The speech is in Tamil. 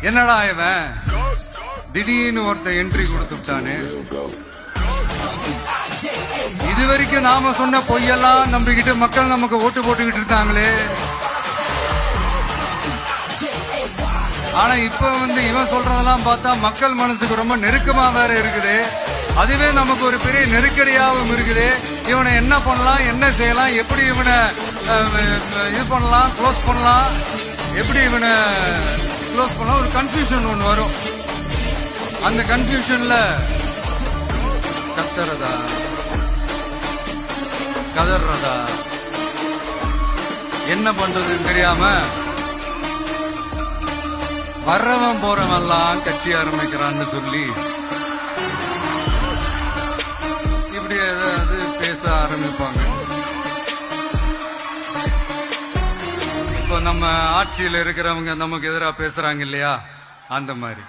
என்னடா இவன் திடீர்னு ஒருத்த என்ட்ரி கொடுத்துட்டானு. இது வரைக்கும் நாம சொன்ன பொய்யெல்லாம் நம்பிக்கிட்டு மக்கள் நமக்கு ஓட்டு போட்டுக்கிட்டு இருக்காங்களே. ஆனா இப்ப இவன் சொல்றதெல்லாம் பார்த்தா மக்கள் மனசுக்கு ரொம்ப நெருக்கமா வேற இருக்குது. அதுவே நமக்கு ஒரு பெரிய நெருக்கடியாகவும் இருக்குது. இவனை என்ன பண்ணலாம், என்ன செய்யலாம், எப்படி இவனை இது பண்ணலாம், க்ளோஸ் பண்ணலாம், எப்படி இவனை க்ளோஸ் பண்ணலாம், ஒரு கன்ஃபியூஷன் ஒன்று வரும். அந்த கன்ஃபியூஷன்ல கத்துறதா கதறதா என்ன பண்றதுன்னு தெரியாம வர்றவன் போறவெல்லாம் கட்சி ஆரம்பிக்கிறான்னு சொல்லி இப்படி ஏதாவது பேச ஆரம்பிப்பாங்க. இப்ப நம்ம ஆட்சியில் இருக்கிறவங்க நமக்கு எதிராக பேசுறாங்க இல்லையா, அந்த மாதிரி.